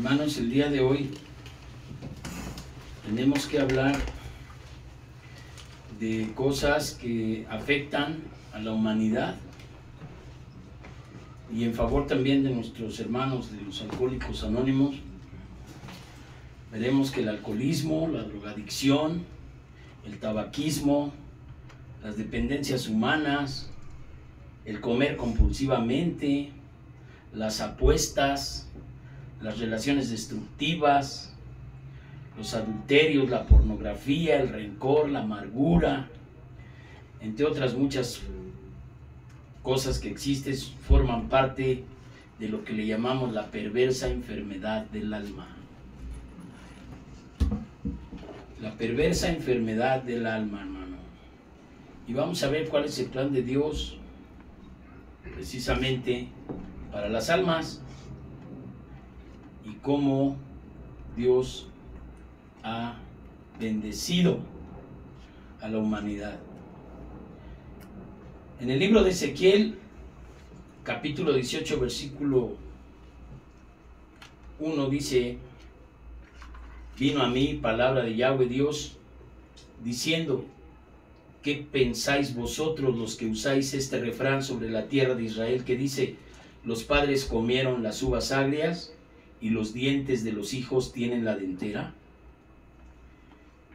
Hermanos, el día de hoy tenemos que hablar de cosas que afectan a la humanidad y en favor también de nuestros hermanos de los alcohólicos anónimos. Veremos que el alcoholismo, la drogadicción, el tabaquismo, las dependencias humanas, el comer compulsivamente, las apuestas, las relaciones destructivas, los adulterios, la pornografía, el rencor, la amargura, entre otras muchas cosas que existen, forman parte de lo que le llamamos la perversa enfermedad del alma. La perversa enfermedad del alma, hermano. Y vamos a ver cuál es el plan de Dios precisamente para las almas y cómo Dios ha bendecido a la humanidad. En el libro de Ezequiel, capítulo 18, versículo 1 dice: vino a mí palabra de Yahweh Dios, diciendo: ¿qué pensáis vosotros los que usáis este refrán sobre la tierra de Israel, que dice: los padres comieron las uvas agrias y los dientes de los hijos tienen la dentera?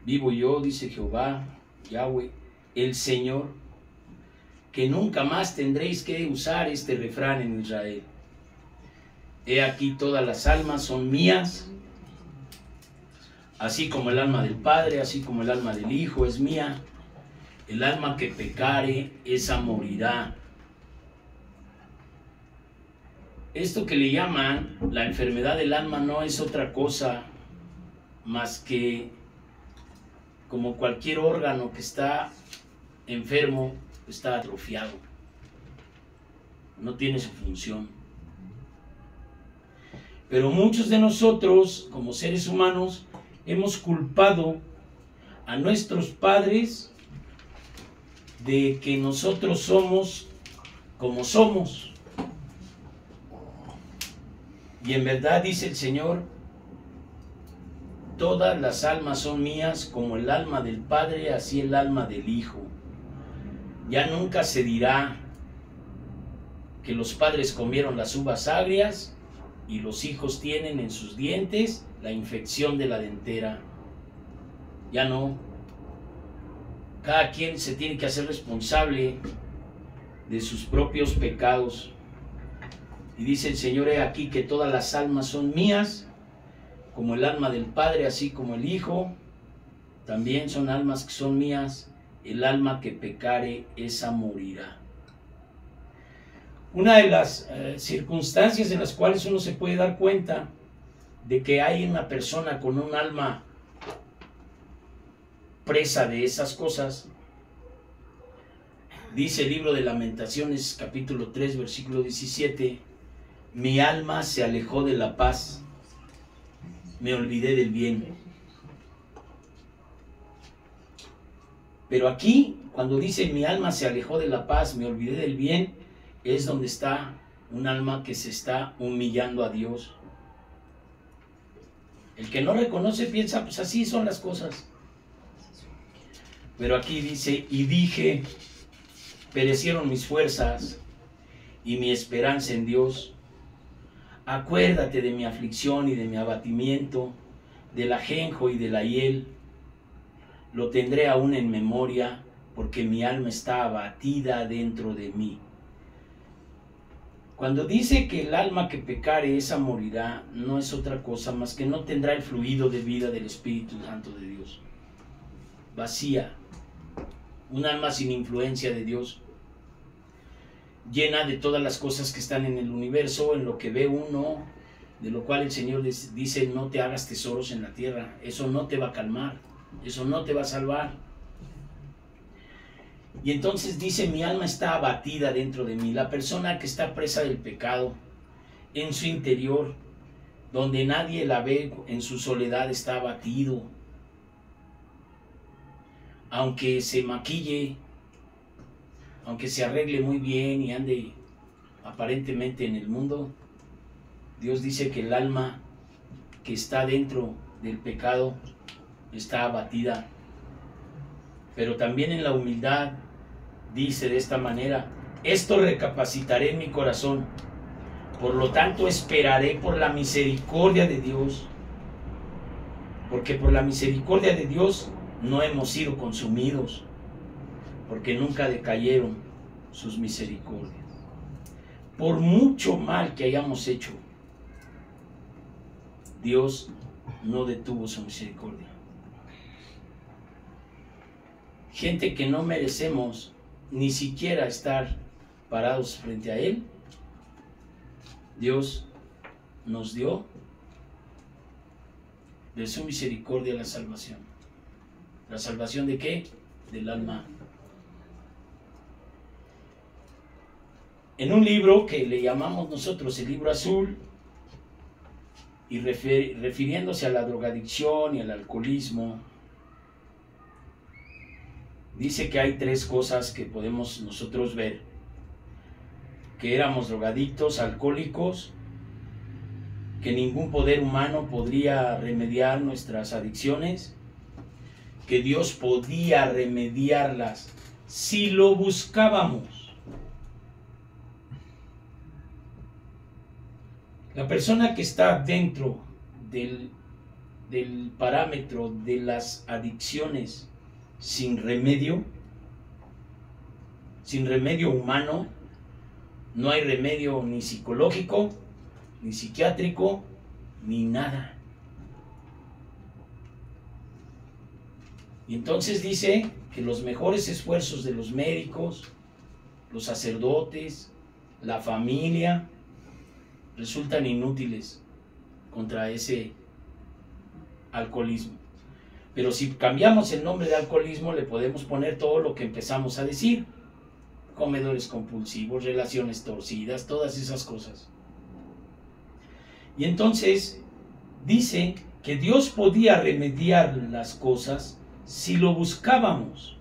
Vivo yo, dice Jehová, Yahweh, el Señor, que nunca más tendréis que usar este refrán en Israel. He aquí, todas las almas son mías, así como el alma del Padre, así como el alma del Hijo es mía. El alma que pecare, esa morirá. Esto que le llaman la enfermedad del alma no es otra cosa más que, como cualquier órgano que está enfermo, está atrofiado, no tiene su función. Pero muchos de nosotros, como seres humanos, hemos culpado a nuestros padres de que nosotros somos como somos. Y en verdad, dice el Señor, todas las almas son mías, como el alma del Padre, así el alma del Hijo. Ya nunca se dirá que los padres comieron las uvas agrias y los hijos tienen en sus dientes la infección de la dentera. Ya no. Cada quien se tiene que hacer responsable de sus propios pecados. Y dice el Señor: he aquí que todas las almas son mías, como el alma del Padre, así como el Hijo. También son almas que son mías. El alma que pecare, esa morirá. Una de las circunstancias en las cuales uno se puede dar cuenta de que hay una persona con un alma presa de esas cosas, dice el libro de Lamentaciones, capítulo 3, versículo 17: mi alma se alejó de la paz, me olvidé del bien. Pero aquí, cuando dice mi alma se alejó de la paz, me olvidé del bien, es donde está un alma que se está humillando a Dios. El que no reconoce piensa, pues así son las cosas. Pero aquí dice: y dije, perecieron mis fuerzas y mi esperanza en Dios. Acuérdate de mi aflicción y de mi abatimiento, del ajenjo y de la hiel. Lo tendré aún en memoria, porque mi alma está abatida dentro de mí. Cuando dice que el alma que pecare, esa morirá, no es otra cosa más que no tendrá el fluido de vida del Espíritu Santo de Dios. Vacía. Un alma sin influencia de Dios, llena de todas las cosas que están en el universo, en lo que ve uno, de lo cual el Señor dice: no te hagas tesoros en la tierra. Eso no te va a calmar, eso no te va a salvar. Y entonces dice: mi alma está abatida dentro de mí. La persona que está presa del pecado en su interior, donde nadie la ve, en su soledad, está abatido. Aunque se maquille, aunque se arregle muy bien y ande aparentemente en el mundo, Dios dice que el alma que está dentro del pecado está abatida. Pero también en la humildad dice de esta manera: esto recapacitaré en mi corazón, por lo tanto esperaré por la misericordia de Dios, porque por la misericordia de Dios no hemos sido consumidos, porque nunca decayeron sus misericordias. Por mucho mal que hayamos hecho, Dios no detuvo su misericordia. Gente que no merecemos ni siquiera estar parados frente a Él, Dios nos dio de su misericordia la salvación. ¿La salvación de qué? Del alma. En un libro que le llamamos nosotros el libro azul, y refiriéndose a la drogadicción y al alcoholismo, dice que hay tres cosas que podemos nosotros ver: que éramos drogadictos, alcohólicos, que ningún poder humano podría remediar nuestras adicciones, que Dios podía remediarlas si lo buscábamos. La persona que está dentro del parámetro de las adicciones sin remedio humano, no hay remedio ni psicológico, ni psiquiátrico, ni nada. Y entonces dice que los mejores esfuerzos de los médicos, los sacerdotes, la familia, resultan inútiles contra ese alcoholismo. Pero si cambiamos el nombre de alcoholismo, le podemos poner todo lo que empezamos a decir: comedores compulsivos, relaciones torcidas, todas esas cosas. Y entonces dice que Dios podía remediar las cosas si lo buscábamos.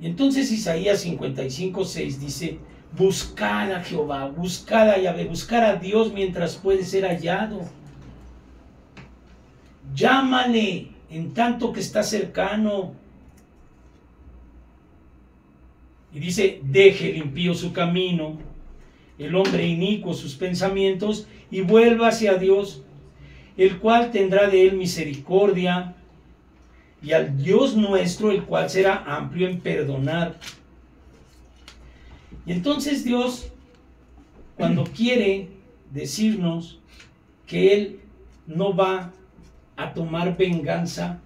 Y entonces Isaías 55:6 dice: buscad a Jehová, buscad a Yahvé, buscad a Dios mientras puede ser hallado. Llámale en tanto que está cercano. Y dice: deje el impío su camino, el hombre inicuo sus pensamientos, y vuelva hacia Dios, el cual tendrá de él misericordia, y al Dios nuestro, el cual será amplio en perdonar. Y entonces Dios, cuando quiere decirnos que Él no va a tomar venganza,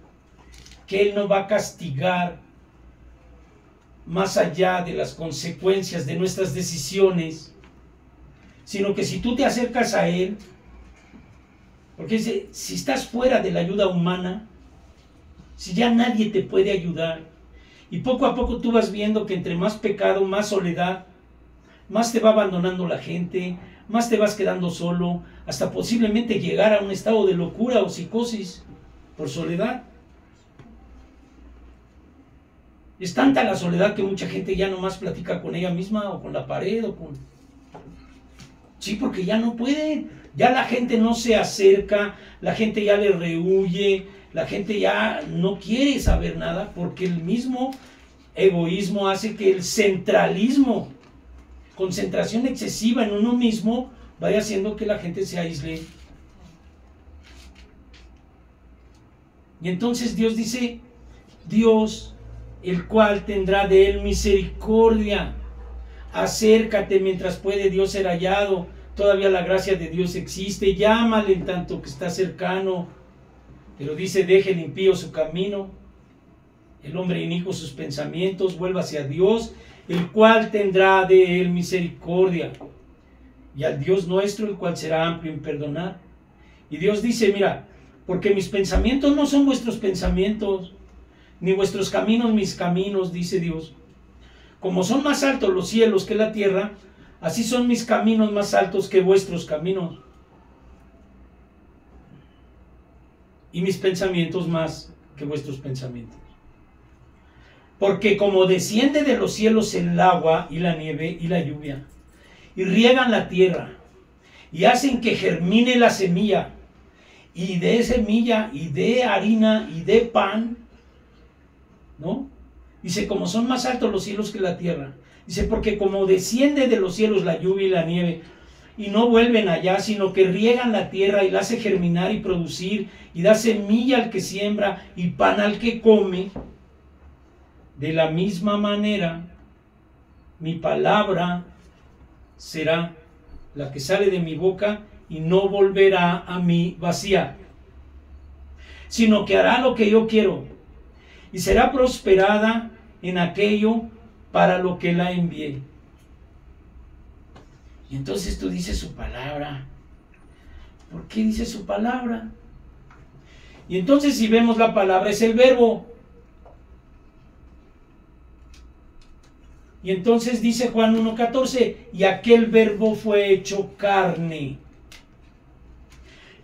que Él no va a castigar más allá de las consecuencias de nuestras decisiones, sino que si tú te acercas a Él, porque dice, si estás fuera de la ayuda humana, si ya nadie te puede ayudar, y poco a poco tú vas viendo que entre más pecado, más soledad, más te va abandonando la gente, más te vas quedando solo, hasta posiblemente llegar a un estado de locura o psicosis por soledad. Es tanta la soledad que mucha gente ya nomás platica con ella misma o con la pared o con... Sí, porque ya no pueden, ya la gente no se acerca, la gente ya le rehuye, la gente ya no quiere saber nada, porque el mismo egoísmo hace que el centralismo, concentración excesiva en uno mismo, vaya haciendo que la gente se aísle. Y entonces Dios dice: Dios, el cual tendrá de él misericordia, acércate mientras puede Dios ser hallado, todavía la gracia de Dios existe, llámale en tanto que está cercano. Pero dice: deje el impío su camino, el hombre inicuo sus pensamientos, vuelva hacia Dios, el cual tendrá de él misericordia, y al Dios nuestro, el cual será amplio en perdonar. Y Dios dice: mira, porque mis pensamientos no son vuestros pensamientos, ni vuestros caminos mis caminos, dice Dios. Como son más altos los cielos que la tierra, así son mis caminos más altos que vuestros caminos, y mis pensamientos más que vuestros pensamientos. Porque como desciende de los cielos el agua y la nieve y la lluvia, y riegan la tierra, y hacen que germine la semilla, y de semilla, y de harina, y de pan, ¿no? Dice, como son más altos los cielos que la tierra. Dice, porque como desciende de los cielos la lluvia y la nieve, y no vuelven allá, sino que riegan la tierra y la hace germinar y producir, y da semilla al que siembra y pan al que come, de la misma manera, mi palabra será la que sale de mi boca, y no volverá a mí vacía, sino que hará lo que yo quiero, y será prosperada en aquello para lo que la envié. Y entonces tú dices su palabra. ¿Por qué dice su palabra? Y entonces si vemos la palabra es el verbo. Y entonces dice Juan 1:14, y aquel verbo fue hecho carne.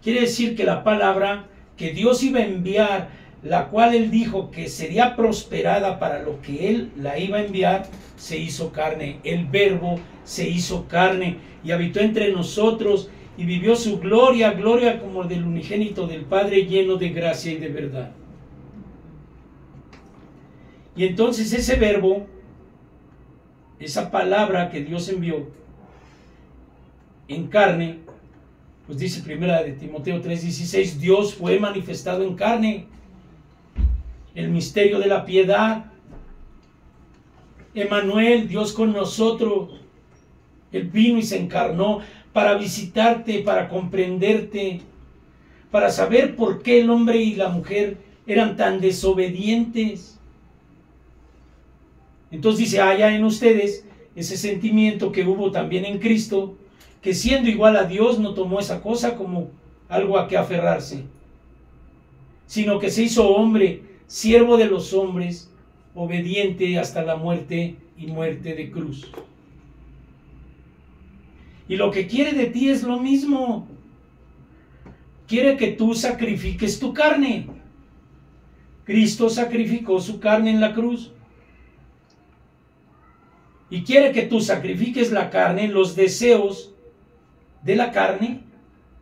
Quiere decir que la palabra que Dios iba a enviar, la cual Él dijo que sería prosperada para lo que Él la iba a enviar, se hizo carne. El verbo se hizo carne y habitó entre nosotros y vivió su gloria, gloria como del unigénito del Padre, lleno de gracia y de verdad. Y entonces ese verbo, esa palabra que Dios envió en carne, pues dice primera de Timoteo 3:16, Dios fue manifestado en carne, el misterio de la piedad, Emmanuel, Dios con nosotros. Él vino y se encarnó para visitarte, para comprenderte, para saber por qué el hombre y la mujer eran tan desobedientes. Entonces dice, haya en ustedes ese sentimiento que hubo también en Cristo, que siendo igual a Dios no tomó esa cosa como algo a que aferrarse, sino que se hizo hombre, siervo de los hombres, obediente hasta la muerte y muerte de cruz. Y lo que quiere de ti es lo mismo. Quiere que tú sacrifiques tu carne. Cristo sacrificó su carne en la cruz. Y quiere que tú sacrifiques la carne, los deseos de la carne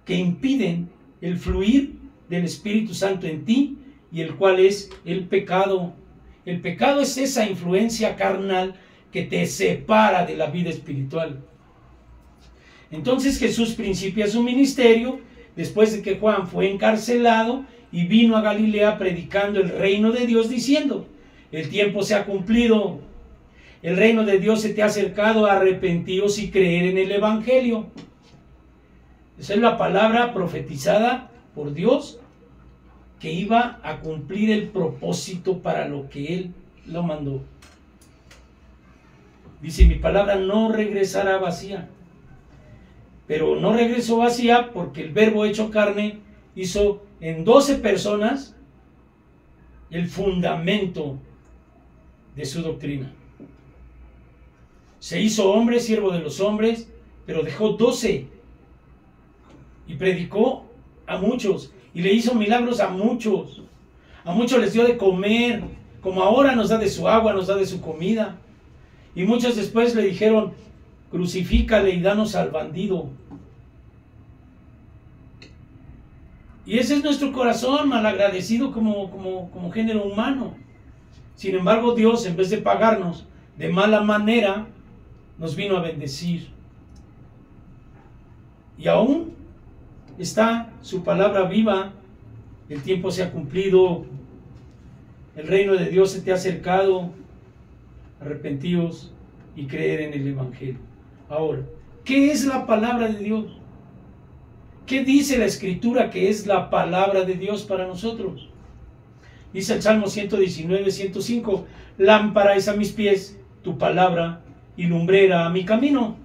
que impiden el fluir del Espíritu Santo en ti, y el cual es el pecado. El pecado es esa influencia carnal que te separa de la vida espiritual. Entonces Jesús principia su ministerio después de que Juan fue encarcelado y vino a Galilea predicando el reino de Dios, diciendo, el tiempo se ha cumplido, el reino de Dios se te ha acercado, arrepentíos y creer en el Evangelio. Esa es la palabra profetizada por Dios, que iba a cumplir el propósito para lo que Él lo mandó. Dice, mi palabra no regresará vacía. Pero no regresó vacía porque el verbo hecho carne hizo en 12 personas el fundamento de su doctrina. Se hizo hombre, siervo de los hombres, pero dejó 12 y predicó a muchos y le hizo milagros a muchos. A muchos les dio de comer, como ahora nos da de su agua, nos da de su comida. Y muchos después le dijeron, crucifícale y danos al bandido. Y ese es nuestro corazón malagradecido como género humano. Sin embargo, Dios, en vez de pagarnos de mala manera, nos vino a bendecir. Y aún está su palabra viva. El tiempo se ha cumplido. El reino de Dios se te ha acercado. Arrepentíos y creer en el Evangelio. Ahora, ¿qué es la palabra de Dios? ¿Qué dice la Escritura que es la palabra de Dios para nosotros? Dice el Salmo 119, 105, lámpara es a mis pies tu palabra y lumbrera a mi camino.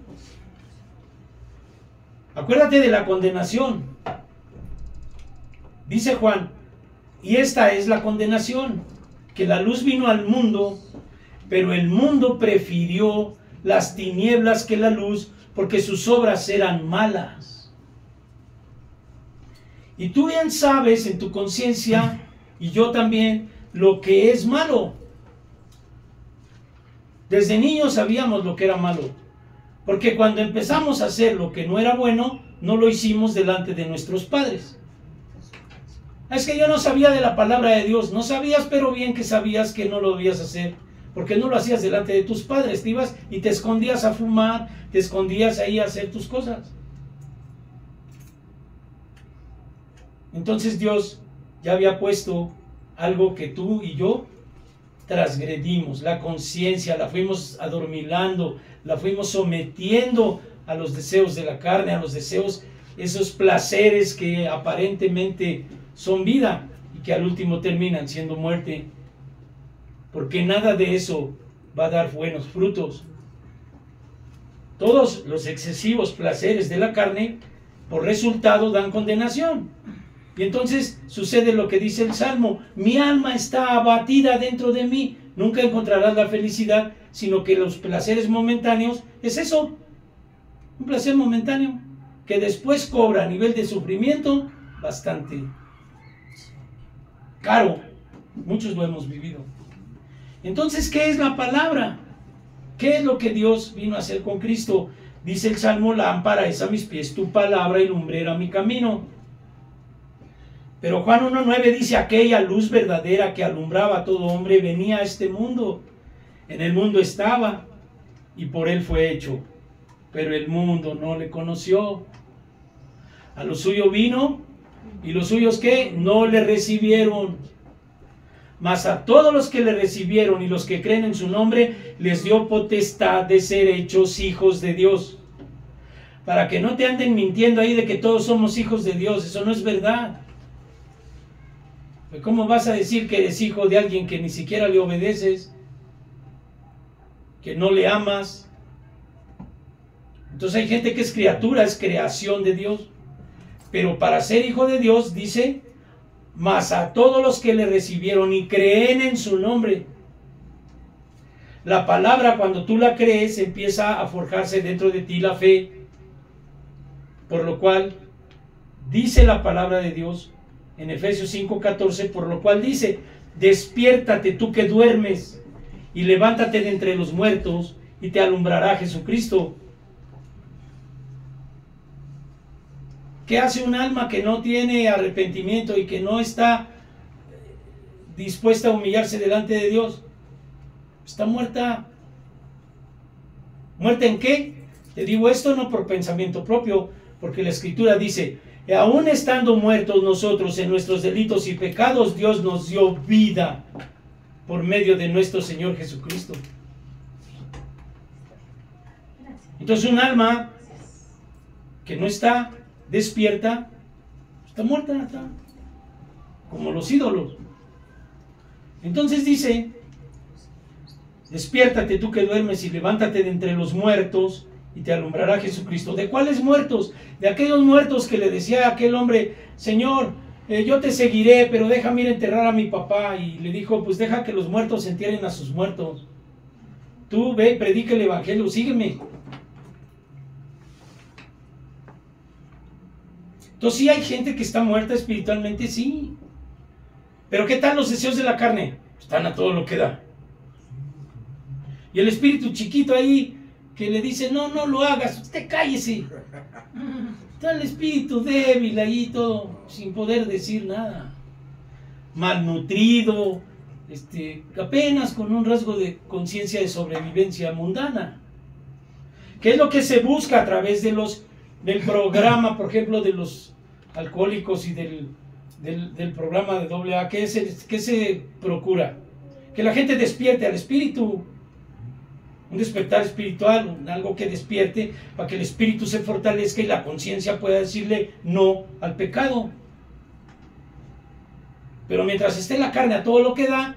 Acuérdate de la condenación. Dice Juan, y esta es la condenación, que la luz vino al mundo, pero el mundo prefirió las tinieblas que la luz, porque sus obras eran malas. Y tú bien sabes en tu conciencia, y yo también, lo que es malo. Desde niños sabíamos lo que era malo, porque cuando empezamos a hacer lo que no era bueno, no lo hicimos delante de nuestros padres. Es que yo no sabía de la palabra de Dios. No sabías, pero bien que sabías que no lo debías hacer, porque no lo hacías delante de tus padres. Te ibas y te escondías a fumar, te escondías ahí a hacer tus cosas. Entonces Dios ya había puesto algo que tú y yo transgredimos. La conciencia la fuimos adormilando, la fuimos sometiendo a los deseos de la carne, a los deseos, esos placeres que aparentemente son vida y que al último terminan siendo muerte, porque nada de eso va a dar buenos frutos. Todos los excesivos placeres de la carne por resultado dan condenación. Y entonces sucede lo que dice el Salmo: mi alma está abatida dentro de mí. Nunca encontrarás la felicidad, sino que los placeres momentáneos es eso, un placer momentáneo que después cobra a nivel de sufrimiento bastante caro. Muchos lo hemos vivido. Entonces, ¿qué es la palabra? ¿Qué es lo que Dios vino a hacer con Cristo? Dice el Salmo: lámpara es a mis pies tu palabra y lumbrera mi camino. Pero Juan 1:9 dice: aquella luz verdadera que alumbraba a todo hombre venía a este mundo. En el mundo estaba y por él fue hecho, pero el mundo no le conoció. A lo suyo vino y los suyos ¿qué? No le recibieron. Mas a todos los que le recibieron y los que creen en su nombre les dio potestad de ser hechos hijos de Dios. Para que no te anden mintiendo ahí de que todos somos hijos de Dios. Eso no es verdad. ¿Cómo vas a decir que eres hijo de alguien que ni siquiera le obedeces, que no le amas? Entonces hay gente que es criatura, es creación de Dios. Pero para ser hijo de Dios, dice: mas a todos los que le recibieron y creen en su nombre. La palabra, cuando tú la crees, empieza a forjarse dentro de ti la fe. Por lo cual, dice la palabra de Dios en Efesios 5:14, por lo cual dice: despiértate tú que duermes y levántate de entre los muertos y te alumbrará Jesucristo. ¿Qué hace un alma que no tiene arrepentimiento y que no está dispuesta a humillarse delante de Dios? Está muerta. ¿Muerta en qué? Te digo esto no por pensamiento propio, porque la Escritura dice: aún estando muertos nosotros en nuestros delitos y pecados, Dios nos dio vida por medio de nuestro Señor Jesucristo. Entonces un alma que no está despierta, está muerta, está como los ídolos. Entonces dice: despiértate tú que duermes y levántate de entre los muertos y te alumbrará Jesucristo. ¿De cuáles muertos? De aquellos muertos que le decía a aquel hombre: Señor, yo te seguiré, pero déjame ir a enterrar a mi papá. Y le dijo: pues deja que los muertos entierren a sus muertos. Tú ve, predica el evangelio, sígueme. Entonces sí hay gente que está muerta espiritualmente, sí. Pero ¿qué tal los deseos de la carne? Están a todo lo que da. Y el espíritu chiquito ahí que le dice: no, no lo hagas, usted cállese. Está el espíritu débil ahí todo, sin poder decir nada. Malnutrido, apenas con un rasgo de conciencia de sobrevivencia mundana. ¿Qué es lo que se busca a través de del programa, por ejemplo, de los alcohólicos y del programa de AA? ¿Qué se procura? Que la gente despierte al espíritu. Un despertar espiritual, algo que despierte para que el espíritu se fortalezca y la conciencia pueda decirle no al pecado. Pero mientras esté la carne a todo lo que da,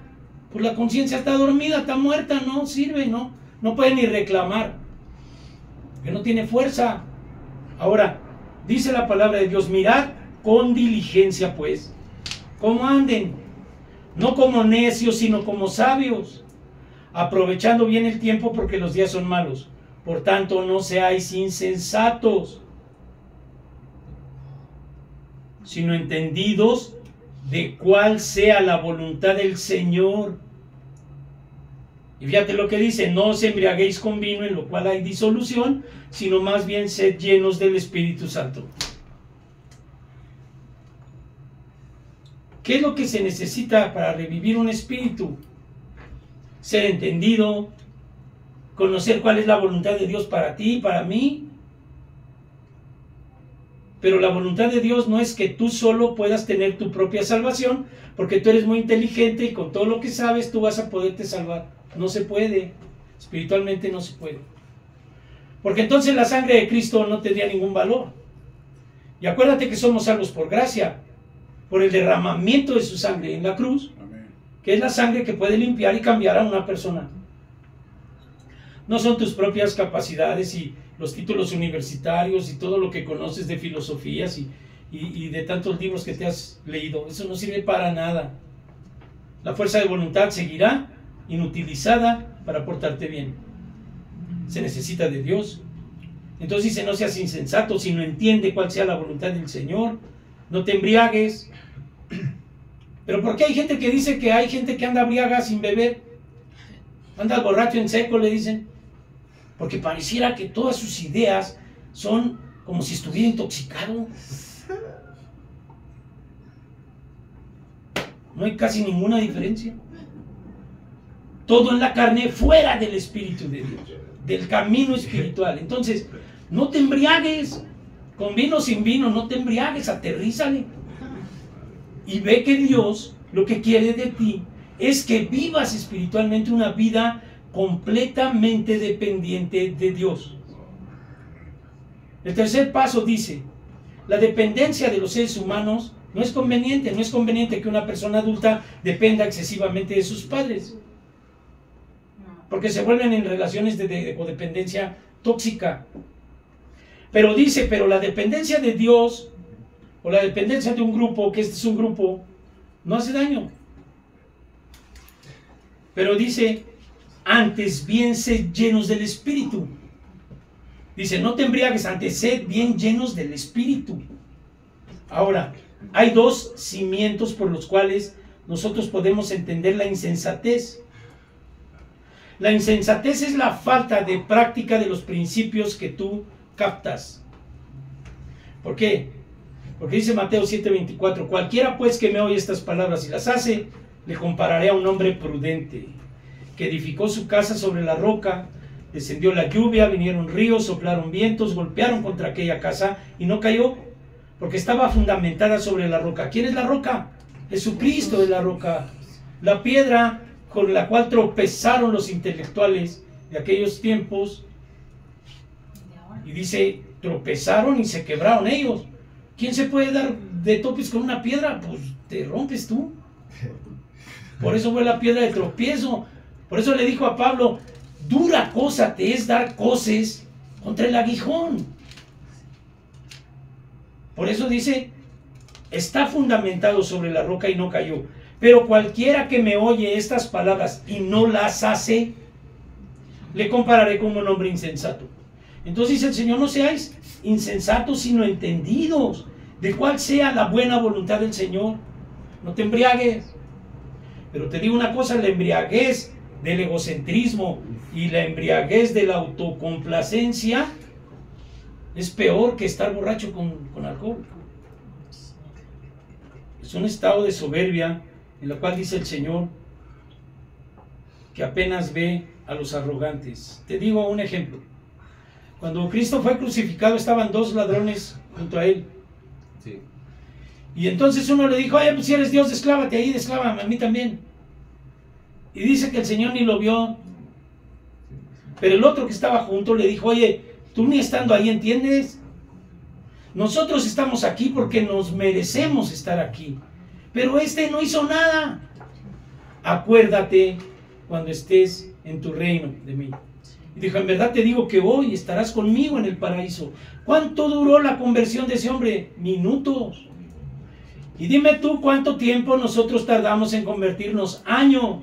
pues la conciencia está dormida, está muerta, no sirve, no puede ni reclamar, que no tiene fuerza. Ahora, dice la palabra de Dios: mirad con diligencia pues cómo anden, no como necios, sino como sabios, aprovechando bien el tiempo, porque los días son malos. Por tanto, no seáis insensatos, sino entendidos de cuál sea la voluntad del Señor. Y fíjate lo que dice: no os embriaguéis con vino, en lo cual hay disolución, sino más bien sed llenos del Espíritu Santo. ¿Qué es lo que se necesita para revivir un espíritu? Ser entendido, conocer cuál es la voluntad de Dios para ti y para mí. Pero la voluntad de Dios no es que tú solo puedas tener tu propia salvación, porque tú eres muy inteligente y con todo lo que sabes tú vas a poderte salvar. No se puede, espiritualmente no se puede. Porque entonces la sangre de Cristo no tendría ningún valor. Y acuérdate que somos salvos por gracia, por el derramamiento de su sangre en la cruz, que es la sangre que puede limpiar y cambiar a una persona. No son tus propias capacidades y los títulos universitarios y todo lo que conoces de filosofías y de tantos libros que te has leído. Eso no sirve para nada. La fuerza de voluntad seguirá inutilizada para portarte bien. Se necesita de Dios. Entonces dice: no seas insensato, sino entiende cuál sea la voluntad del Señor. No te embriagues. Pero ¿por qué hay gente que dice que hay gente que anda embriaga sin beber? Anda borracho en seco, le dicen. Porque pareciera que todas sus ideas son como si estuviera intoxicado. No hay casi ninguna diferencia. Todo en la carne, fuera del Espíritu de Dios, del camino espiritual. Entonces, no te embriagues. Con vino o sin vino, no te embriagues, aterrízale. Y ve que Dios lo que quiere de ti es que vivas espiritualmente una vida completamente dependiente de Dios. El tercer paso dice: la dependencia de los seres humanos no es conveniente. No es conveniente que una persona adulta dependa excesivamente de sus padres, porque se vuelven en relaciones de codependencia tóxica. Pero dice: pero la dependencia de Dios, o la dependencia de un grupo, que este es un grupo, no hace daño. Pero dice: antes bien sed llenos del Espíritu. Dice: no te embriagues, antes sed bien llenos del Espíritu. Ahora, hay dos cimientos por los cuales nosotros podemos entender la insensatez. La insensatez es la falta de práctica de los principios que tú captas. ¿Por qué? Porque dice Mateo 7:24: cualquiera pues que me oye estas palabras y las hace, le compararé a un hombre prudente, que edificó su casa sobre la roca. Descendió la lluvia, vinieron ríos, soplaron vientos, golpearon contra aquella casa y no cayó, porque estaba fundamentada sobre la roca. ¿Quién es la roca? Jesucristo es la roca. La piedra con la cual tropezaron los intelectuales de aquellos tiempos. Y dice: tropezaron y se quebraron ellos. ¿Quién se puede dar de topes con una piedra? Pues te rompes tú. Por eso fue la piedra de tropiezo. Por eso le dijo a Pablo: dura cosa te es dar coces contra el aguijón. Por eso dice: está fundamentado sobre la roca y no cayó. Pero cualquiera que me oye estas palabras y no las hace, le compararé como un hombre insensato. Entonces dice el Señor: no seáis insensatos, sino entendidos de cuál sea la buena voluntad del Señor. No te embriagues. Pero te digo una cosa: la embriaguez del egocentrismo y la embriaguez de la autocomplacencia es peor que estar borracho con alcohol. Es un estado de soberbia en lo cual dice el Señor que apenas ve a los arrogantes. Te digo un ejemplo. Cuando Cristo fue crucificado, estaban dos ladrones junto a él. Sí. Y entonces uno le dijo: oye, pues si eres Dios, desclávate ahí, desclávame a mí también. Y dice que el Señor ni lo vio. Pero el otro que estaba junto le dijo: oye, tú ni estando ahí entiendes. Nosotros estamos aquí porque nos merecemos estar aquí. Pero este no hizo nada. Acuérdate cuando estés en tu reino de mí. Y dijo: en verdad te digo que hoy estarás conmigo en el paraíso. ¿Cuánto duró la conversión de ese hombre? Minutos. Y dime tú cuánto tiempo nosotros tardamos en convertirnos. Años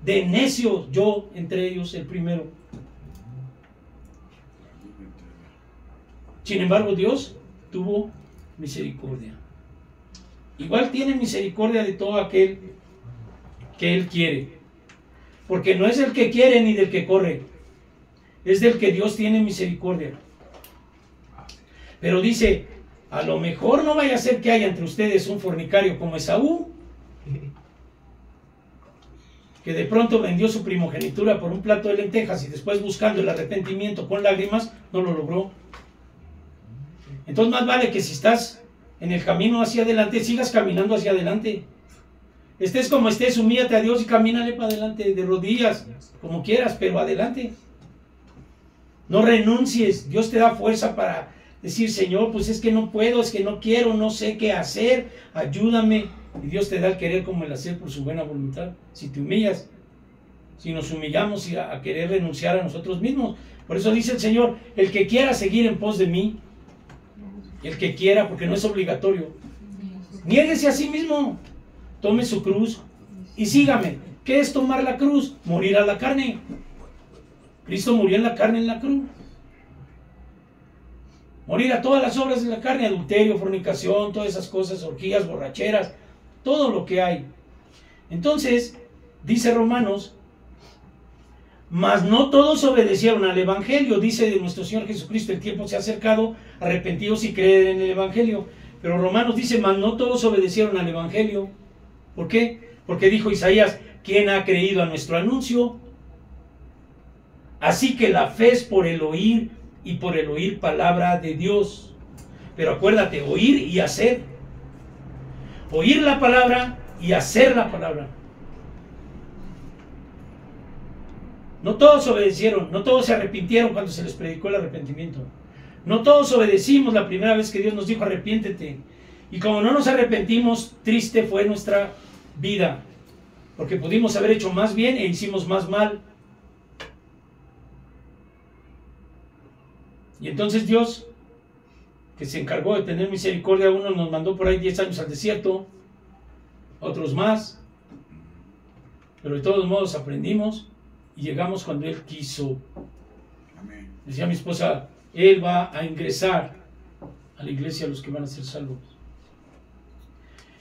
de necios, yo entre ellos el primero. Sin embargo, Dios tuvo misericordia. Igual tiene misericordia de todo aquel que Él quiere. porque no es del que quiere ni del que corre, es del que Dios tiene misericordia. Pero dice, a lo mejor no vaya a ser que haya entre ustedes un fornicario como Esaú, que de pronto vendió su primogenitura por un plato de lentejas y después buscando el arrepentimiento con lágrimas, no lo logró. Entonces más vale que si estás en el camino hacia adelante, sigas caminando hacia adelante. Estés como estés, humíllate a Dios y camínale para adelante, de rodillas, como quieras, pero adelante. No renuncies, Dios te da fuerza para decir, Señor, pues es que no puedo, es que no quiero, no sé qué hacer, ayúdame. Y Dios te da el querer como el hacer por su buena voluntad. Si te humillas, si nos humillamos a querer renunciar a nosotros mismos. Por eso dice el Señor, el que quiera seguir en pos de mí, el que quiera, porque no es obligatorio, niéguese a sí mismo, tome su cruz y sígame. ¿Qué es tomar la cruz? Morir a la carne. Cristo murió en la carne, en la cruz. Morir a todas las obras de la carne, adulterio, fornicación, todas esas cosas, orgías, borracheras, todo lo que hay. Entonces, dice Romanos, mas no todos obedecieron al Evangelio, dice de nuestro Señor Jesucristo, el tiempo se ha acercado, arrepentidos y creed en el Evangelio. Pero Romanos dice, mas no todos obedecieron al Evangelio. ¿Por qué? Porque dijo Isaías, ¿quién ha creído a nuestro anuncio? Así que la fe es por el oír, y por el oír palabra de Dios. Pero acuérdate, oír y hacer. Oír la palabra y hacer la palabra. No todos obedecieron, no todos se arrepintieron cuando se les predicó el arrepentimiento. No todos obedecimos la primera vez que Dios nos dijo arrepiéntete. Y como no nos arrepentimos, triste fue nuestra vida, porque pudimos haber hecho más bien e hicimos más mal. Y entonces Dios, que se encargó de tener misericordia, a unos nos mandó por ahí 10 años al desierto, a otros más, pero de todos modos aprendimos y llegamos cuando Él quiso. Amén. Decía mi esposa, Él va a ingresar a la iglesia a los que van a ser salvos.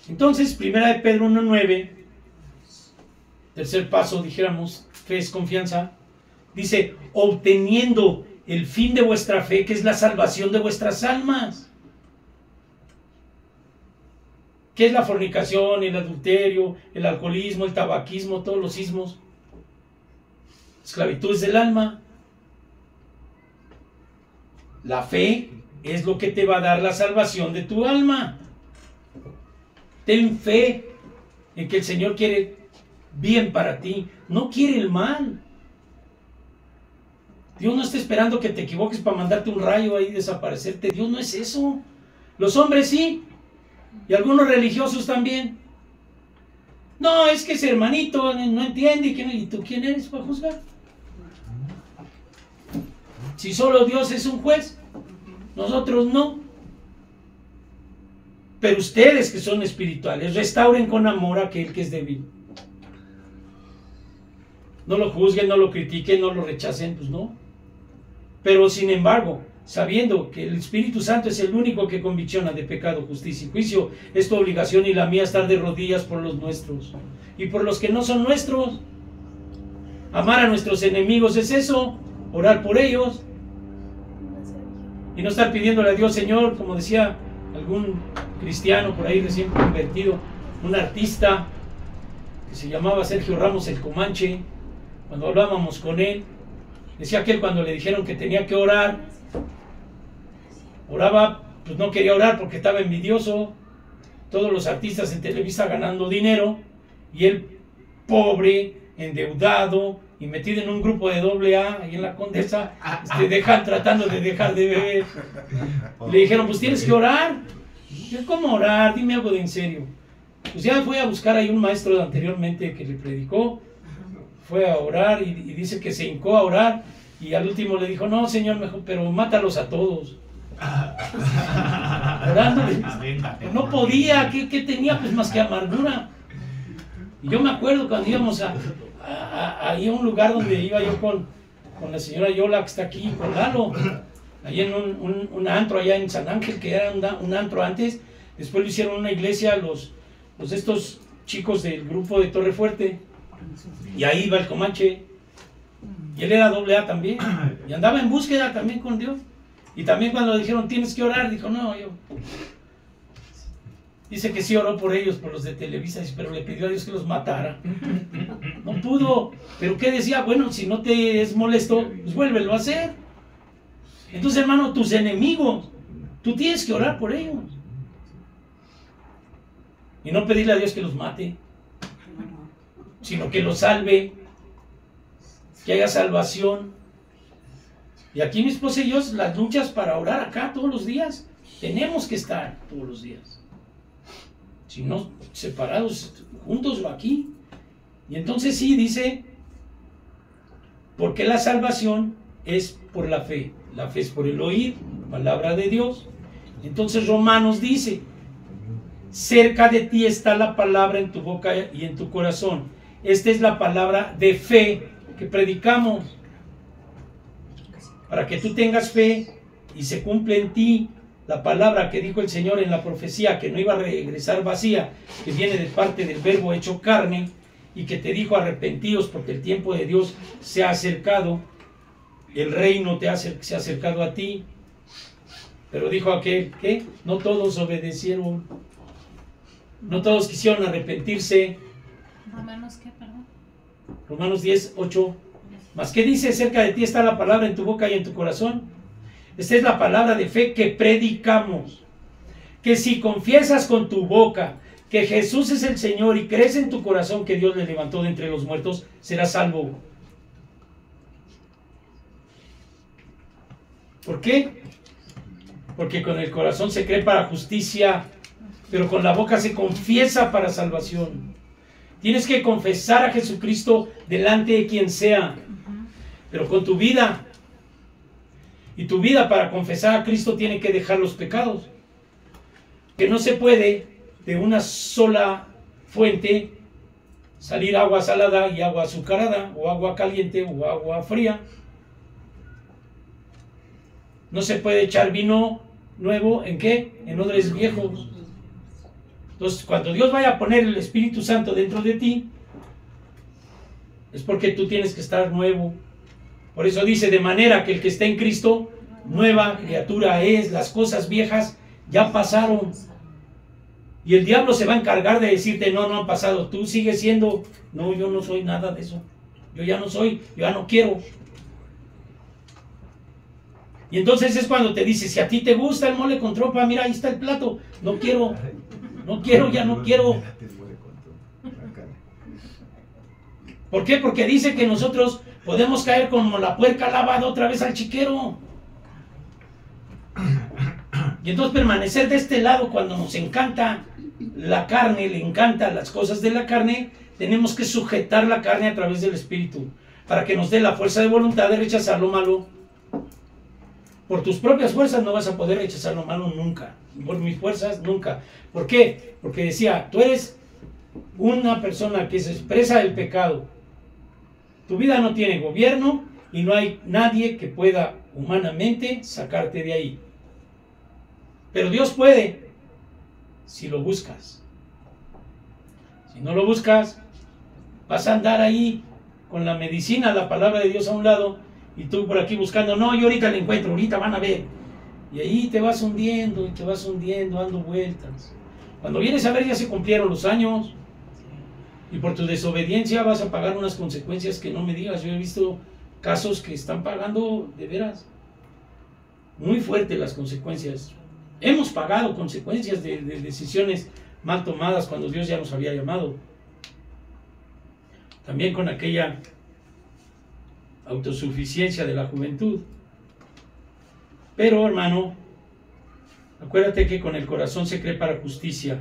Entonces, 1 Pedro 1:9, tercer paso, dijéramos, fe es confianza, dice, obteniendo el fin de vuestra fe, que es la salvación de vuestras almas. ¿Qué es la fornicación, el adulterio, el alcoholismo, el tabaquismo, todos los ismos? Esclavitud del alma. La fe es lo que te va a dar la salvación de tu alma. Ten fe en que el Señor quiere bien para ti, no quiere el mal. Dios no está esperando que te equivoques para mandarte un rayo ahí y desaparecerte. Dios no es eso. Los hombres sí, y algunos religiosos también. No, es que ese hermanito no entiende. ¿Y tú quién eres para juzgar? Si solo Dios es un juez, nosotros no. Pero ustedes que son espirituales, restauren con amor a aquel que es débil. No lo juzguen, no lo critiquen, no lo rechacen, pues no. Pero sin embargo, sabiendo que el Espíritu Santo es el único que convicciona de pecado, justicia y juicio, es tu obligación y la mía estar de rodillas por los nuestros y por los que no son nuestros. Amar a nuestros enemigos es eso, orar por ellos y no estar pidiéndole a Dios, Señor, como decía algún cristiano por ahí recién convertido, un artista que se llamaba Sergio Ramos el Comanche. Cuando hablábamos con él, decía que él, cuando le dijeron que tenía que orar, oraba, pues no quería orar porque estaba envidioso. Todos los artistas en Televisa ganando dinero y él pobre, endeudado y metido en un grupo de AA ahí en la Condesa, tratando de dejar de beber. Le dijeron, pues tienes que orar. ¿Cómo orar? Dime algo de en serio. Pues ya fue a buscar ahí un maestro anteriormente que le predicó, fue a orar y dice que se hincó a orar y al último le dijo, no, Señor, mejor, pero mátalos a todos. Orándole. No podía, ¿qué tenía? Pues más que amargura. Y yo me acuerdo cuando íbamos ahí a un lugar donde iba yo con la señora Yola, que está aquí, con Lalo, ahí en un antro allá en San Ángel, que era un antro antes, después lo hicieron una iglesia, estos chicos del grupo de Torre Fuerte, Y ahí iba el Comanche. Y él era AA también. Y andaba en búsqueda también con Dios. Y también cuando le dijeron, tienes que orar, dijo, no, yo. Dice que sí oró por ellos, por los de Televisa, pero le pidió a Dios que los matara. No pudo. Pero ¿qué decía? Bueno, si no te es molesto, pues vuélvelo a hacer. Entonces, hermano, tus enemigos, tú tienes que orar por ellos. Y no pedirle a Dios que los mate, sino que los salve, que haya salvación. Y aquí mi esposa y yo, las luchas para orar acá todos los días, tenemos que estar todos los días. Si no, separados, juntos o aquí. Y entonces sí, dice, porque la salvación es por la fe. La fe es por el oír, palabra de Dios. Entonces Romanos dice, cerca de ti está la palabra en tu boca y en tu corazón. Esta es la palabra de fe que predicamos. Para que tú tengas fe y se cumple en ti la palabra que dijo el Señor en la profecía, que no iba a regresar vacía, que viene de parte del Verbo hecho carne, y que te dijo arrepentíos porque el tiempo de Dios se ha acercado, el reino se ha acercado a ti. Pero dijo aquel que no todos obedecieron, no todos quisieron arrepentirse. ¿Romanos qué, perdón? Romanos 10, 8. ¿Mas qué dice? Cerca de ti está la palabra en tu boca y en tu corazón. Esta es la palabra de fe que predicamos. Que si confiesas con tu boca que Jesús es el Señor y crees en tu corazón que Dios le levantó de entre los muertos, serás salvo. ¿Por qué? Porque con el corazón se cree para justicia, pero con la boca se confiesa para salvación. Tienes que confesar a Jesucristo delante de quien sea, pero con tu vida. Y tu vida para confesar a Cristo tiene que dejar los pecados. Que no se puede de una sola fuente salir agua salada y agua azucarada, o agua caliente o agua fría. No se puede echar vino nuevo, ¿en qué? En odres viejos. Entonces, cuando Dios vaya a poner el Espíritu Santo dentro de ti, es porque tú tienes que estar nuevo. Por eso dice, de manera que el que está en Cristo, nueva criatura es, las cosas viejas ya pasaron. Y el diablo se va a encargar de decirte, no, no han pasado, tú sigues siendo, no, yo no soy nada de eso. Yo ya no soy, yo ya no quiero. Y entonces es cuando te dice, si a ti te gusta el mole con tropa, mira, ahí está el plato, no quiero, ya no quiero. ¿Por qué? Porque dice que nosotros podemos caer como la puerca lavada otra vez al chiquero. Y entonces permanecer de este lado cuando nos encanta la carne, le encantan las cosas de la carne, tenemos que sujetar la carne a través del Espíritu, para que nos dé la fuerza de voluntad de rechazar lo malo. Por tus propias fuerzas no vas a poder rechazar lo malo nunca. Por mis fuerzas nunca. ¿Por qué? Porque decía, tú eres una persona que se expresa el pecado. Tu vida no tiene gobierno y no hay nadie que pueda humanamente sacarte de ahí. Pero Dios puede, si lo buscas. Si no lo buscas, vas a andar ahí con la medicina, la palabra de Dios a un lado, y tú por aquí buscando, no, yo ahorita la encuentro, ahorita van a ver. Y ahí te vas hundiendo, y te vas hundiendo, dando vueltas. Cuando vienes a ver, ya se cumplieron los años, y por tu desobediencia vas a pagar unas consecuencias que no me digas. Yo he visto casos que están pagando de veras muy fuertes las consecuencias. Hemos pagado consecuencias de decisiones mal tomadas cuando Dios ya nos había llamado. También con aquella autosuficiencia de la juventud. Pero, hermano, acuérdate que con el corazón se cree para justicia.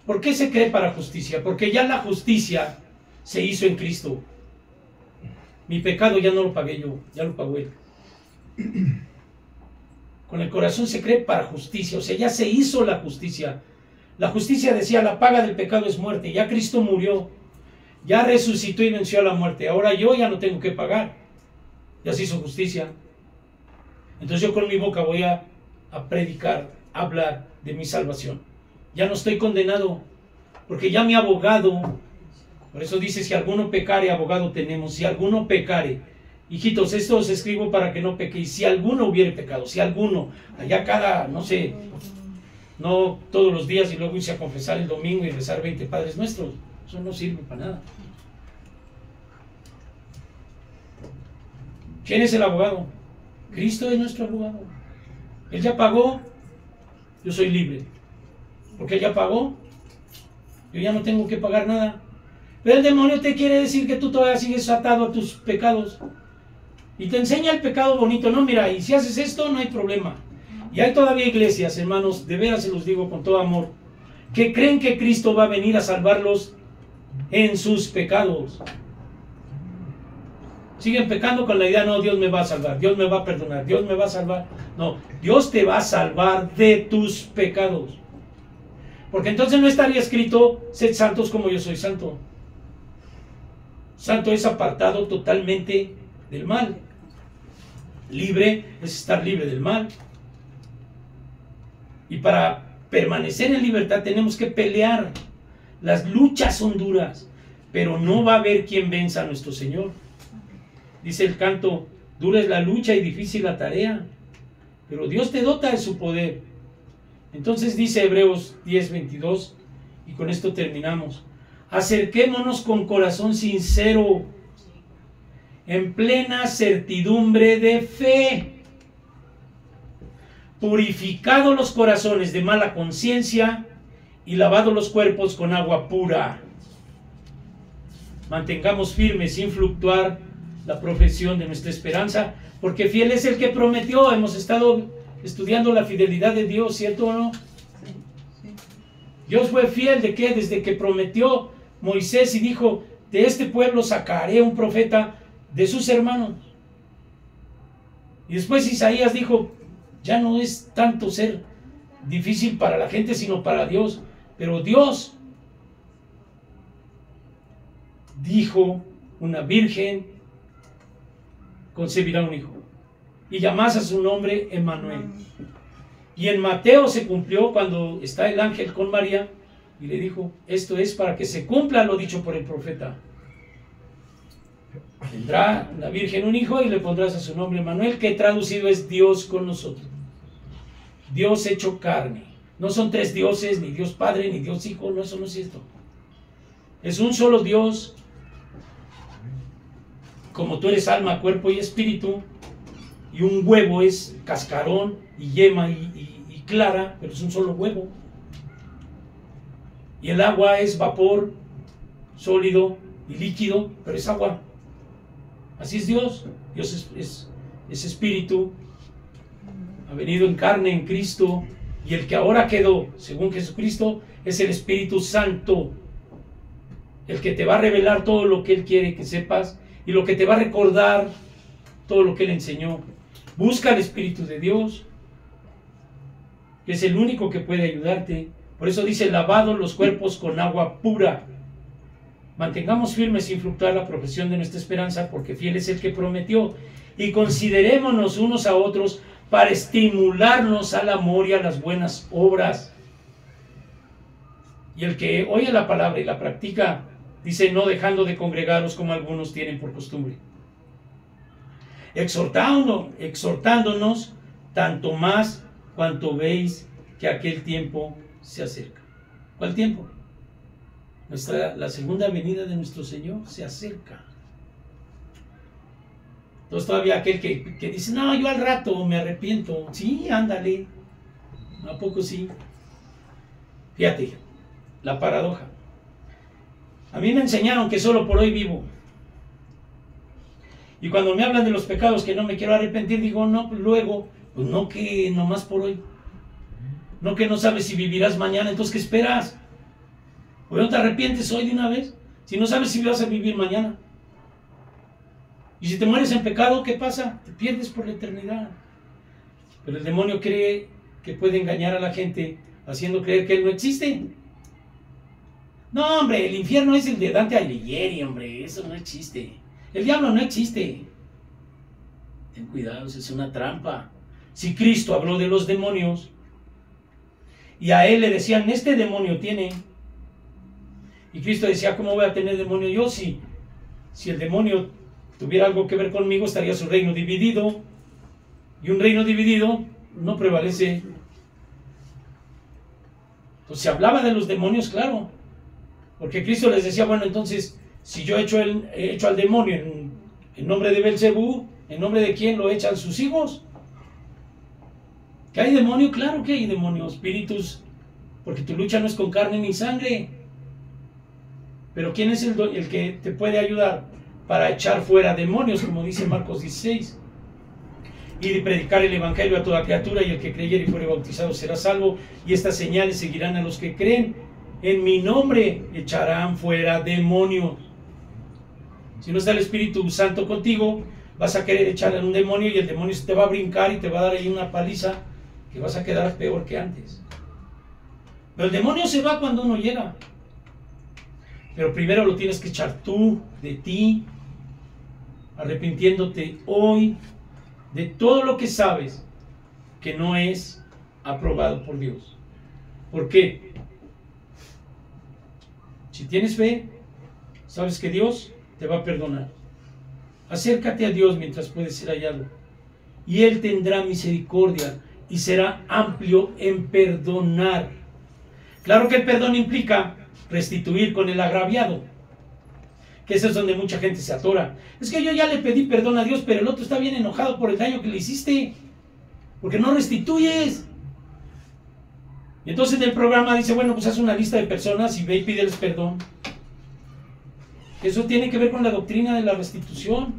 ¿Por qué se cree para justicia? Porque ya la justicia se hizo en Cristo. Mi pecado ya no lo pagué yo, ya lo pagó Él. Con el corazón se cree para justicia, o sea, ya se hizo la justicia. La justicia decía, la paga del pecado es muerte. Ya Cristo murió, ya resucitó y venció a la muerte. Ahora yo ya no tengo que pagar. Ya se hizo justicia. Entonces yo con mi boca voy a predicar, a hablar de mi salvación. Ya no estoy condenado, porque ya mi abogado Por eso dice, si alguno pecare, abogado tenemos. Si alguno pecare. Hijitos, esto os escribo para que no pequéis. Si alguno hubiere pecado, si alguno, allá cada, no sé, no todos los días y luego irse a confesar el domingo y rezar 20 Padres Nuestros. Eso no sirve para nada. ¿Quién es el abogado? Cristo es nuestro abogado. Él ya pagó, yo soy libre. Porque Él ya pagó, yo ya no tengo que pagar nada. Pero el demonio te quiere decir que tú todavía sigues atado a tus pecados. Y te enseña el pecado bonito. No, mira, y si haces esto no hay problema. Y hay todavía iglesias, hermanos, de veras se los digo con todo amor, que creen que Cristo va a venir a salvarlos en sus pecados. Siguen pecando con la idea, no, Dios me va a salvar, Dios me va a perdonar, Dios me va a salvar. No, Dios te va a salvar de tus pecados. Porque entonces no estaría escrito, sed santos como yo soy santo. Santo es apartado totalmente del mal. Libre es estar libre del mal. Y para permanecer en libertad tenemos que pelear. Las luchas son duras, pero no va a haber quien venza a nuestro Señor. Dice el canto, dura es la lucha y difícil la tarea, pero Dios te dota de su poder. Entonces dice Hebreos 10:22, y con esto terminamos. Acerquémonos con corazón sincero, en plena certidumbre de fe, purificados los corazones de mala conciencia y lavados los cuerpos con agua pura. Mantengamos firmes sin fluctuar la profesión de nuestra esperanza, porque fiel es el que prometió. Hemos estado estudiando la fidelidad de Dios, ¿cierto o no? Dios fue fiel de que desde que prometió Moisés y dijo, de este pueblo sacaré un profeta de sus hermanos. Y después Isaías dijo, ya no es tanto ser difícil para la gente, sino para Dios. Pero Dios dijo, una virgen concebirá un hijo y llamás a su nombre Emmanuel. Y en Mateo se cumplió cuando está el ángel con María y le dijo, esto es para que se cumpla lo dicho por el profeta. Tendrá la virgen un hijo y le pondrás a su nombre Emmanuel, que traducido es Dios con nosotros. Dios hecho carne. No son tres dioses, ni Dios Padre, ni Dios Hijo, no, eso no es cierto. Es un solo Dios. Como tú eres alma, cuerpo y espíritu, y un huevo es cascarón y yema y clara, pero es un solo huevo. Y el agua es vapor, sólido y líquido, pero es agua. Así es Dios. Dios es espíritu, ha venido en carne en Cristo, y el que ahora quedó, según Jesucristo, es el Espíritu Santo, el que te va a revelar todo lo que Él quiere que sepas, y lo que te va a recordar todo lo que Él enseñó. Busca el Espíritu de Dios, que es el único que puede ayudarte. Por eso dice, lavados los cuerpos con agua pura. Mantengamos firmes sin fluctuar la profesión de nuestra esperanza, porque fiel es el que prometió. Y considerémonos unos a otros para estimularnos al amor y a las buenas obras. Y el que oye la palabra y la practica, dice, no dejando de congregaros como algunos tienen por costumbre. Exhortándonos tanto más cuanto veis que aquel tiempo se acerca. ¿Cuál tiempo? La segunda venida de nuestro Señor se acerca. Entonces todavía aquel que dice, no, yo al rato me arrepiento. Sí, ándale. ¿A poco sí? Fíjate, la paradoja. A mí me enseñaron que solo por hoy vivo. Y cuando me hablan de los pecados que no me quiero arrepentir, digo, no, pues luego, pues no que nomás por hoy. No que no sabes si vivirás mañana, entonces ¿qué esperas? ¿Por qué no te arrepientes hoy de una vez? Si no sabes si vas a vivir mañana. Y si te mueres en pecado, ¿qué pasa? Te pierdes por la eternidad. Pero el demonio cree que puede engañar a la gente haciendo creer que Él no existe. No, hombre, el infierno es el de Dante Alighieri, hombre, eso no existe. El diablo no existe. Ten cuidado, es una trampa. Si Cristo habló de los demonios y a Él le decían, este demonio tiene, Y Cristo decía, ¿cómo voy a tener demonio yo? Si el demonio tuviera algo que ver conmigo, estaría su reino dividido. Y un reino dividido no prevalece. Entonces se hablaba de los demonios, claro. Porque Cristo les decía, bueno, entonces, si yo he hecho al demonio en nombre de Belcebú, ¿en nombre de quién lo echan sus hijos? ¿Que hay demonio? Claro que hay demonio, espíritus, porque tu lucha no es con carne ni sangre. Pero ¿quién es el que te puede ayudar para echar fuera demonios, como dice Marcos 16? Y de predicar el evangelio a toda criatura, y el que creyere y fuere bautizado será salvo, y estas señales seguirán a los que creen. En mi nombre echarán fuera demonios. Si no está el Espíritu Santo contigo, vas a querer echarle a un demonio y el demonio se te va a brincar y te va a dar ahí una paliza que vas a quedar peor que antes. Pero el demonio se va cuando uno llega. Pero primero lo tienes que echar tú, de ti, arrepintiéndote hoy de todo lo que sabes que no es aprobado por Dios. ¿Por qué? Si tienes fe, sabes que Dios te va a perdonar. Acércate a Dios mientras puedes ser hallado, y Él tendrá misericordia y será amplio en perdonar. Claro que el perdón implica restituir con el agraviado, que eso es donde mucha gente se atora. Es que yo ya le pedí perdón a Dios, pero el otro está bien enojado por el daño que le hiciste, porque no restituyes. Y entonces en el programa dice, bueno, pues haz una lista de personas y ve y pídeles perdón. Eso tiene que ver con la doctrina de la restitución.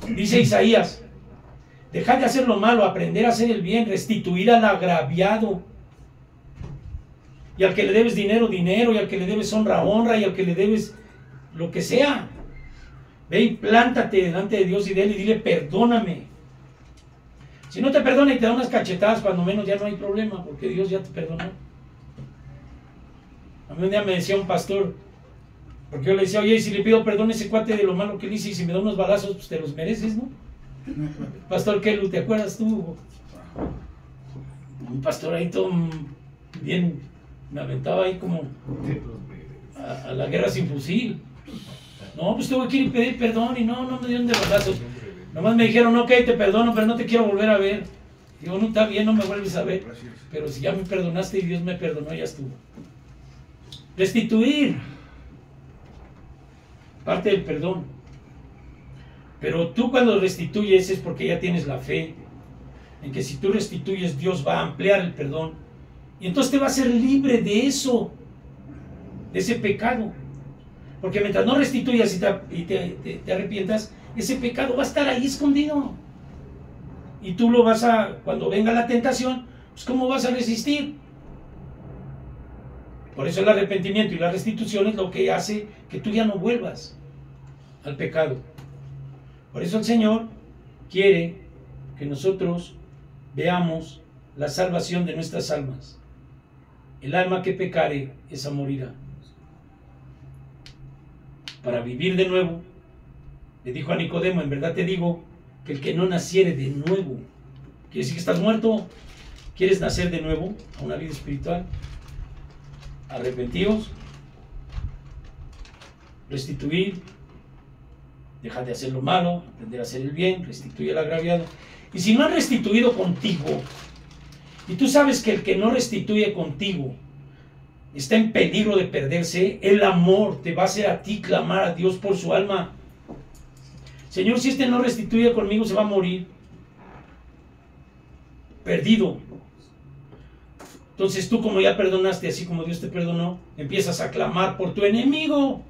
Dice Isaías, dejad de hacer lo malo, aprender a hacer el bien, restituir al agraviado. Y al que le debes dinero, dinero, y al que le debes honra, honra, y al que le debes lo que sea. Ve y plántate delante de Dios y de Él y dile, perdóname. Si no te perdona y te da unas cachetadas, cuando menos ya no hay problema, porque Dios ya te perdonó. A mí un día me decía un pastor, porque yo le decía, oye, si le pido perdón a ese cuate de lo malo que le hice, y si me da unos balazos, pues te los mereces, ¿no? Pastor Kelu, ¿te acuerdas tú? Un pastor ahí todo bien, me aventaba ahí como a la guerra sin fusil. No, pues tuve que ir y pedir perdón, y no me dieron de balazos. Nomás me dijeron, ok, te perdono, pero no te quiero volver a ver. Digo, no, está bien, no me vuelves a ver. Pero si ya me perdonaste y Dios me perdonó, ya estuvo. Restituir. Parte del perdón. Pero tú cuando restituyes es porque ya tienes la fe en que si tú restituyes, Dios va a ampliar el perdón. Y entonces te va a hacer libre de eso, de ese pecado. Porque mientras no restituyas y te arrepientas, ese pecado va a estar ahí escondido. Y tú lo vas a, cuando venga la tentación, pues ¿cómo vas a resistir? Por eso el arrepentimiento y la restitución es lo que hace que tú ya no vuelvas al pecado. Por eso el Señor quiere que nosotros veamos la salvación de nuestras almas. El alma que pecare, esa morirá. Para vivir de nuevo, le dijo a Nicodemo, en verdad te digo que el que no naciere de nuevo, quiere decir que estás muerto. ¿Quieres nacer de nuevo a una vida espiritual? Arrepentidos, restituir, dejar de hacer lo malo, aprender a hacer el bien, restituir al agraviado. Y si no han restituido contigo, y tú sabes que el que no restituye contigo está en peligro de perderse, el amor te va a hacer a ti clamar a Dios por su alma. Señor, si este no restituye conmigo, se va a morir perdido. Entonces tú, como ya perdonaste, así como Dios te perdonó, empiezas a clamar por tu enemigo.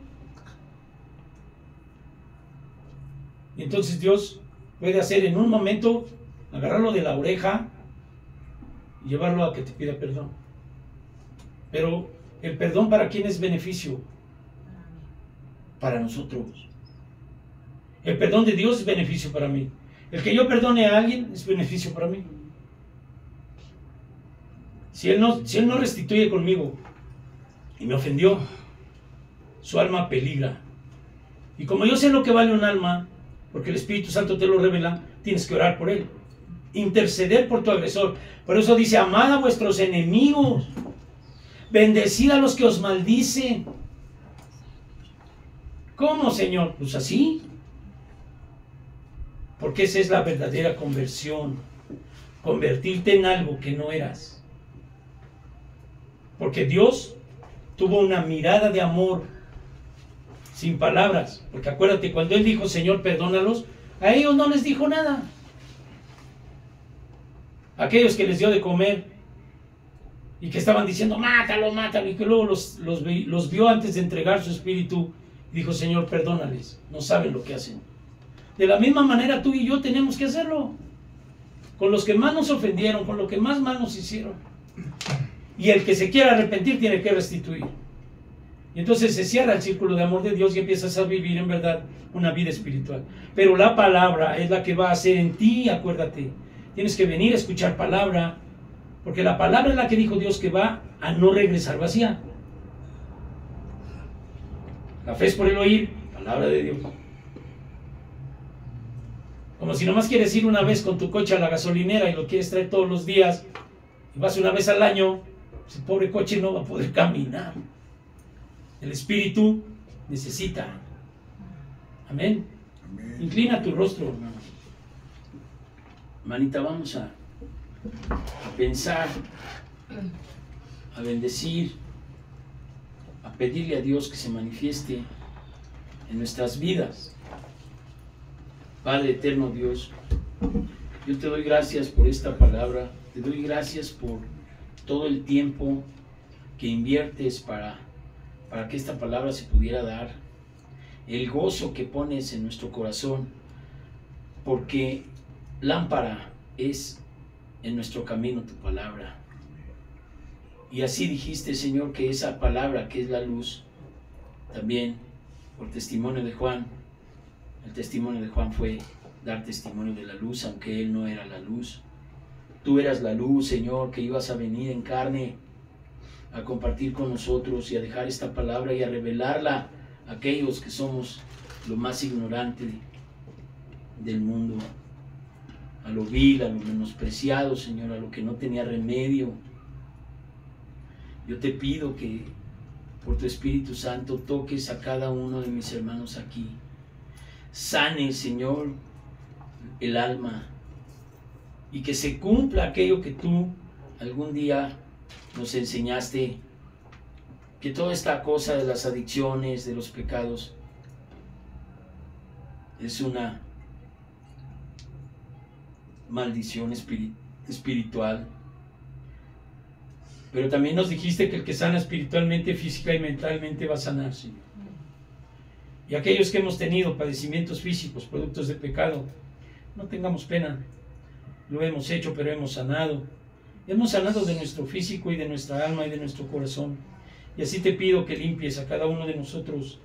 Y entonces Dios puede hacer en un momento, agarrarlo de la oreja y llevarlo a que te pida perdón. Pero el perdón, ¿para quién es beneficio? Para nosotros. El perdón de Dios es beneficio para mí. El que yo perdone a alguien es beneficio para mí. Si él no restituye conmigo y me ofendió, su alma peligra. Y como yo sé lo que vale un alma, porque el Espíritu Santo te lo revela, tienes que orar por él. Interceder por tu agresor. Por eso dice, amad a vuestros enemigos. Bendecid a los que os maldicen. ¿Cómo, Señor? Pues así. Porque esa es la verdadera conversión. Convertirte en algo que no eras. Porque Dios tuvo una mirada de amor sin palabras. Porque acuérdate, cuando Él dijo, Señor, perdónalos, a ellos no les dijo nada. Aquellos que les dio de comer y que estaban diciendo, mátalo, mátalo, y que luego los vio antes de entregar su espíritu, y dijo, Señor, perdónales, no saben lo que hacen. De la misma manera tú y yo tenemos que hacerlo. Con los que más nos ofendieron, con los que más mal nos hicieron. Y el que se quiera arrepentir tiene que restituir. Y entonces se cierra el círculo de amor de Dios y empiezas a vivir en verdad una vida espiritual. Pero la palabra es la que va a hacer en ti, acuérdate. Tienes que venir a escuchar palabra, porque la palabra es la que dijo Dios que va a no regresar vacía. La fe es por el oír, palabra de Dios. Como si nomás quieres ir una vez con tu coche a la gasolinera y lo quieres traer todos los días, y vas una vez al año, ese pobre coche no va a poder caminar. El espíritu necesita. Amén. Amén. Inclina tu rostro, hermano. Manita, vamos a pensar, a bendecir, a pedirle a Dios que se manifieste en nuestras vidas. Padre eterno Dios, yo te doy gracias por esta palabra, te doy gracias por todo el tiempo que inviertes para que esta palabra se pudiera dar, el gozo que pones en nuestro corazón, porque lámpara es en nuestro camino tu palabra. Y así dijiste, Señor, que esa palabra que es la luz, también por testimonio de Juan, el testimonio de Juan fue dar testimonio de la luz, aunque él no era la luz. Tú eras la luz, Señor, que ibas a venir en carne a compartir con nosotros y a dejar esta palabra y a revelarla a aquellos que somos lo más ignorante del mundo, a lo vil, a lo menospreciado, Señor, a lo que no tenía remedio. Yo te pido que por tu Espíritu Santo toques a cada uno de mis hermanos aquí. Sane, Señor, el alma y que se cumpla aquello que tú algún día nos enseñaste, que toda esta cosa de las adicciones, de los pecados, es una maldición espiritual. Pero también nos dijiste que el que sana espiritualmente, física y mentalmente va a sanar, Señor. Y aquellos que hemos tenido padecimientos físicos, productos de pecado, no tengamos pena. Lo hemos hecho, pero hemos sanado. Hemos sanado de nuestro físico y de nuestra alma y de nuestro corazón. Y así te pido que limpies a cada uno de nosotros.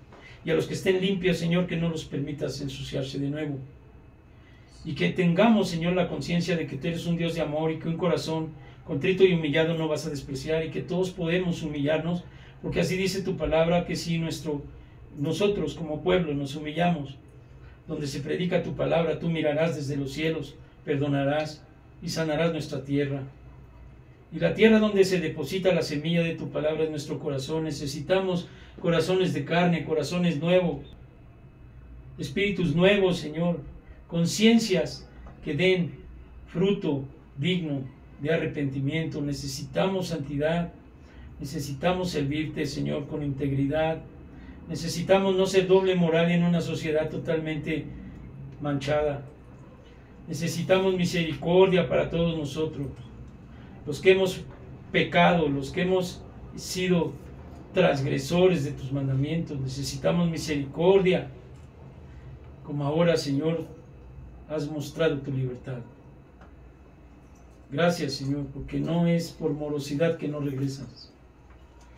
Y a los que estén limpios, Señor, que no los permitas ensuciarse de nuevo. Y que tengamos, Señor, la conciencia de que tú eres un Dios de amor y que un corazón contrito y humillado no vas a despreciar, y que todos podemos humillarnos, porque así dice tu palabra, que si nosotros como pueblo nos humillamos, donde se predica tu palabra, tú mirarás desde los cielos, perdonarás y sanarás nuestra tierra. Y la tierra donde se deposita la semilla de tu palabra es nuestro corazón. Necesitamos corazones de carne, corazones nuevos, espíritus nuevos, Señor, conciencias que den fruto digno de arrepentimiento. Necesitamos santidad, necesitamos servirte, Señor, con integridad. Necesitamos no ser doble moral en una sociedad totalmente manchada. Necesitamos misericordia para todos nosotros, los que hemos pecado, los que hemos sido transgresores de tus mandamientos. Necesitamos misericordia, como ahora, Señor, has mostrado tu libertad. Gracias, Señor, porque no es por morosidad que no regresas,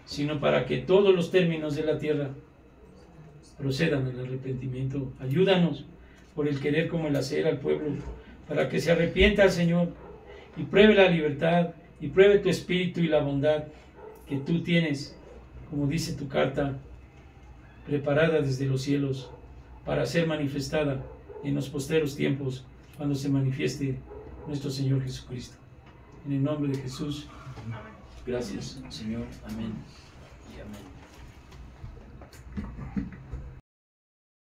sino para que todos los términos de la tierra procedan al arrepentimiento. Ayúdanos por el querer como el hacer al pueblo, para que se arrepienta, Señor, y pruebe la libertad, y pruebe tu espíritu y la bondad que tú tienes, como dice tu carta, preparada desde los cielos, para ser manifestada en los postreros tiempos, cuando se manifieste nuestro Señor Jesucristo. En el nombre de Jesús. Gracias, Señor. Amén y amén.